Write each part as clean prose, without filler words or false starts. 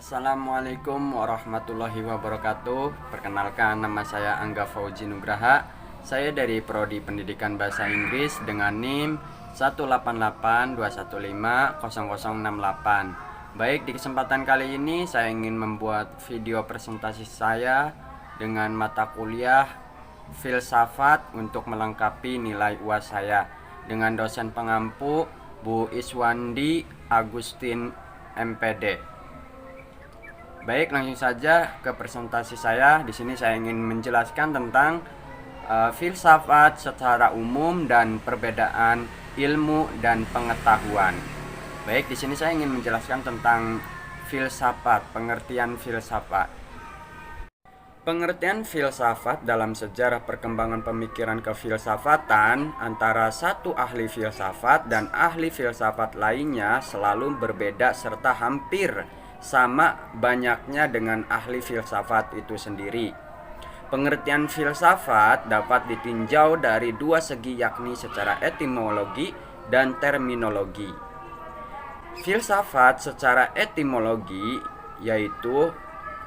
Assalamualaikum warahmatullahi wabarakatuh. Perkenalkan, nama saya Angga Fauzi Nugraha. Saya dari Prodi Pendidikan Bahasa Inggris dengan NIM 18821500068. Baik, di kesempatan kali ini saya ingin membuat video presentasi saya dengan mata kuliah filsafat untuk melengkapi nilai UAS saya dengan dosen pengampu Bu Iswandi Agustin MPD. Baik, langsung saja ke presentasi saya. Di sini saya ingin menjelaskan tentang filsafat secara umum dan perbedaan ilmu dan pengetahuan. Baik, di sini saya ingin menjelaskan tentang filsafat, pengertian filsafat. Pengertian filsafat dalam sejarah perkembangan pemikiran kefilsafatan antara satu ahli filsafat dan ahli filsafat lainnya selalu berbeda serta hampir sama banyaknya dengan ahli filsafat itu sendiri. Pengertian filsafat dapat ditinjau dari dua segi, yakni secara etimologi dan terminologi. Filsafat secara etimologi yaitu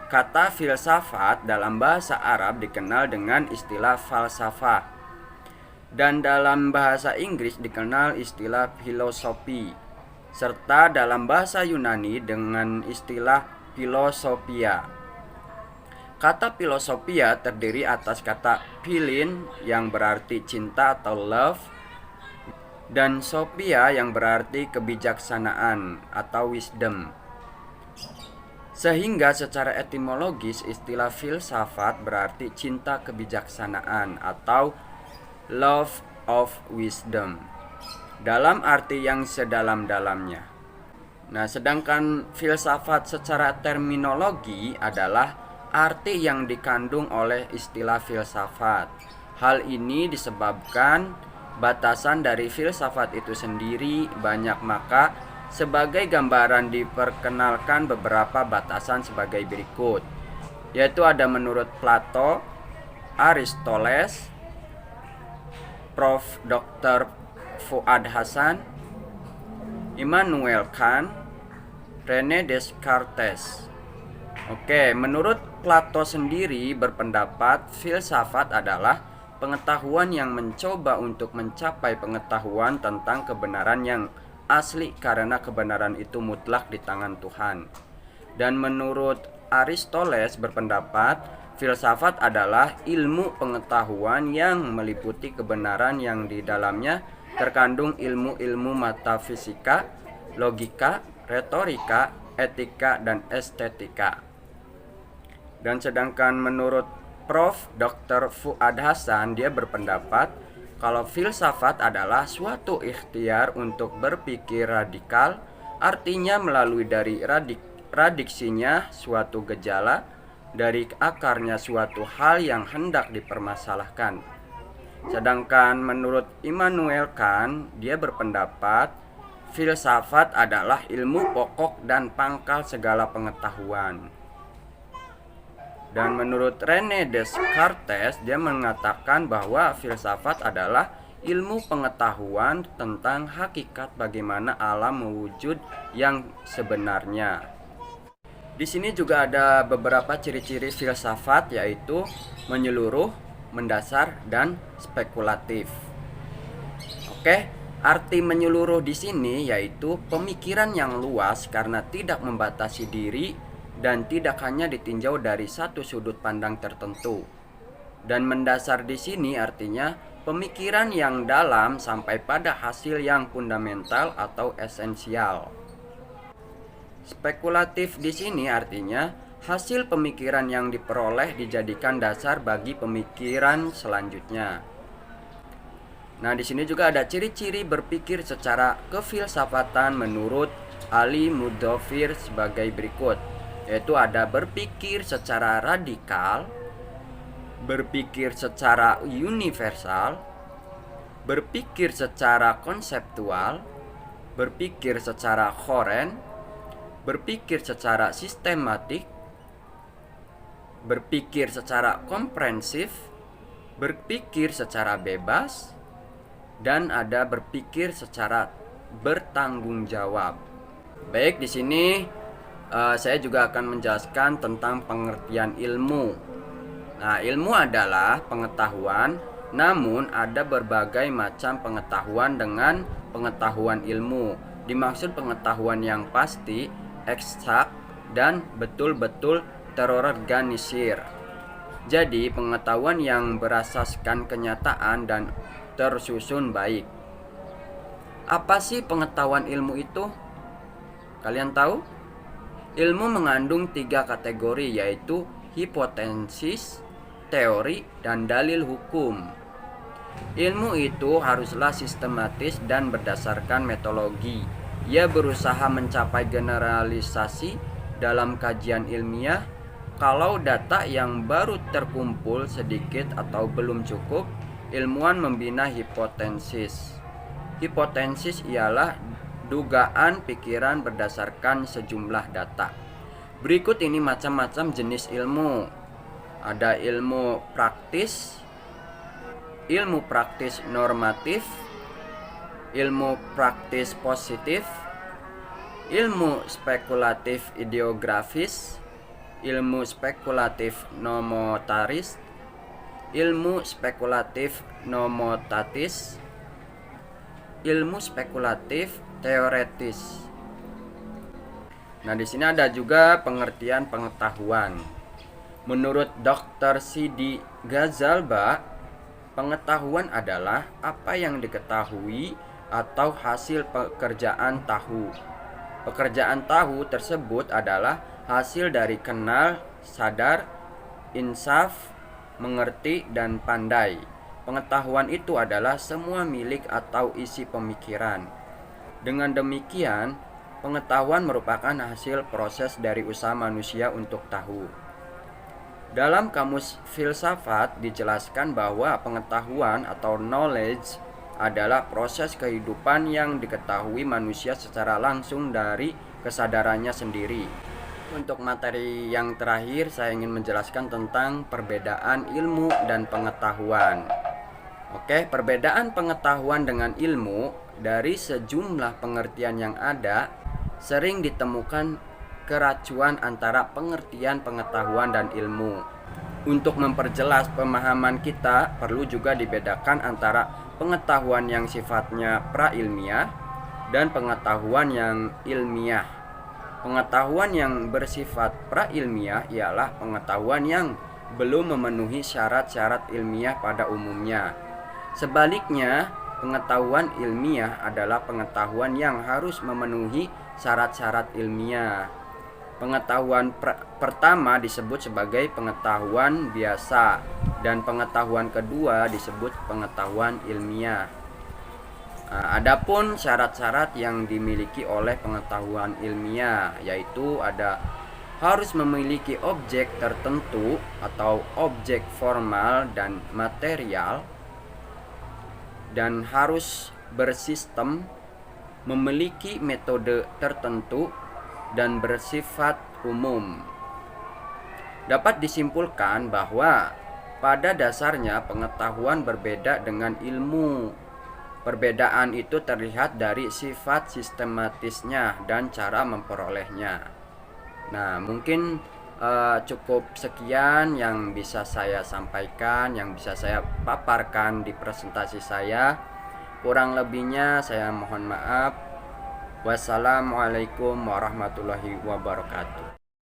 kata filsafat dalam bahasa Arab dikenal dengan istilah falsafah, dan dalam bahasa Inggris dikenal istilah filosofi, serta dalam bahasa Yunani dengan istilah filosofia. Kata filosofia terdiri atas kata philin yang berarti cinta atau love, dan sophia yang berarti kebijaksanaan atau wisdom. Sehingga secara etimologis istilah filsafat berarti cinta kebijaksanaan atau love of wisdom dalam arti yang sedalam-dalamnya. Nah, sedangkan filsafat secara terminologi adalah arti yang dikandung oleh istilah filsafat. Hal ini disebabkan batasan dari filsafat itu sendiri banyak, maka sebagai gambaran diperkenalkan beberapa batasan sebagai berikut, yaitu ada menurut Plato, Aristoteles, Prof. Dr. Fuad Hasan, Immanuel Kant, René Descartes. Oke, menurut Plato sendiri berpendapat filsafat adalah pengetahuan yang mencoba untuk mencapai pengetahuan tentang kebenaran yang asli karena kebenaran itu mutlak di tangan Tuhan. Dan menurut Aristoteles berpendapat filsafat adalah ilmu pengetahuan yang meliputi kebenaran yang di dalamnya terkandung ilmu-ilmu metafisika, logika, retorika, etika, dan estetika. Dan sedangkan menurut Prof. Dr. Fuad Hasan, dia berpendapat kalau filsafat adalah suatu ikhtiar untuk berpikir radikal, artinya melalui dari radiksinya suatu gejala, dari akarnya suatu hal yang hendak dipermasalahkan. Sedangkan menurut Immanuel Kant, dia berpendapat filsafat adalah ilmu pokok dan pangkal segala pengetahuan. Dan menurut René Descartes, dia mengatakan bahwa filsafat adalah ilmu pengetahuan tentang hakikat bagaimana alam mewujud yang sebenarnya. Di sini juga ada beberapa ciri-ciri filsafat, yaitu menyeluruh, mendasar, dan spekulatif. Oke, arti menyeluruh di sini yaitu pemikiran yang luas karena tidak membatasi diri dan tidak hanya ditinjau dari satu sudut pandang tertentu. Dan mendasar di sini artinya pemikiran yang dalam sampai pada hasil yang fundamental atau esensial. Spekulatif di sini artinya hasil pemikiran yang diperoleh dijadikan dasar bagi pemikiran selanjutnya. Nah, di sini juga ada ciri-ciri berpikir secara kefilsafatan menurut Ali Mudofir sebagai berikut, yaitu ada berpikir secara radikal, berpikir secara universal, berpikir secara konseptual, berpikir secara koren, berpikir secara sistematik, berpikir secara komprehensif, berpikir secara bebas, dan ada berpikir secara bertanggung jawab. Baik, di sini saya juga akan menjelaskan tentang pengertian ilmu. Nah, ilmu adalah pengetahuan, namun ada berbagai macam pengetahuan dengan pengetahuan ilmu. Dimaksud pengetahuan yang pasti, eksak, dan betul-betul terorganisir. Jadi, pengetahuan yang berasaskan kenyataan dan tersusun baik. Apa sih pengetahuan ilmu itu? Kalian tahu? Ilmu mengandung 3 kategori, yaitu hipotesis, teori, dan dalil hukum. Ilmu itu haruslah sistematis dan berdasarkan metodologi. Ia berusaha mencapai generalisasi dalam kajian ilmiah. Kalau data yang baru terkumpul sedikit atau belum cukup, ilmuwan membina hipotesis. Hipotesis ialah dugaan pikiran berdasarkan sejumlah data. Berikut ini macam-macam jenis ilmu. Ada ilmu praktis normatif, ilmu praktis positif, ilmu spekulatif ideografis, ilmu spekulatif nomotaris, ilmu spekulatif nomotatis, ilmu spekulatif teoretis. Nah, di sini ada juga pengertian pengetahuan. Menurut Dr. Sidi Ghazalba, pengetahuan adalah apa yang diketahui atau hasil pekerjaan tahu. Pekerjaan tahu tersebut adalah hasil dari kenal, sadar, insaf, mengerti, dan pandai. Pengetahuan itu adalah semua milik atau isi pemikiran. Dengan demikian, pengetahuan merupakan hasil proses dari usaha manusia untuk tahu. Dalam kamus filsafat dijelaskan bahwa pengetahuan atau knowledge adalah proses kehidupan yang diketahui manusia secara langsung dari kesadarannya sendiri. Untuk materi yang terakhir, saya ingin menjelaskan tentang perbedaan ilmu dan pengetahuan. Oke, perbedaan pengetahuan dengan ilmu. Dari sejumlah pengertian yang ada, sering ditemukan keracuan antara pengertian pengetahuan dan ilmu. Untuk memperjelas pemahaman kita, perlu juga dibedakan antara pengetahuan yang sifatnya prailmiah dan pengetahuan yang ilmiah. Pengetahuan yang bersifat prailmiah ialah pengetahuan yang belum memenuhi syarat-syarat ilmiah pada umumnya. Sebaliknya, pengetahuan ilmiah adalah pengetahuan yang harus memenuhi syarat-syarat ilmiah. Pengetahuan pertama disebut sebagai pengetahuan biasa, dan pengetahuan kedua disebut pengetahuan ilmiah. Adapun syarat-syarat yang dimiliki oleh pengetahuan ilmiah, yaitu harus memiliki objek tertentu atau objek formal dan material, dan harus bersistem, memiliki metode tertentu, dan bersifat umum. Dapat disimpulkan bahwa pada dasarnya pengetahuan berbeda dengan ilmu. Perbedaan itu terlihat dari sifat sistematisnya dan cara memperolehnya. Nah, mungkin cukup sekian yang bisa saya sampaikan, yang bisa saya paparkan di presentasi saya. Kurang lebihnya saya mohon maaf. Wassalamualaikum warahmatullahi wabarakatuh.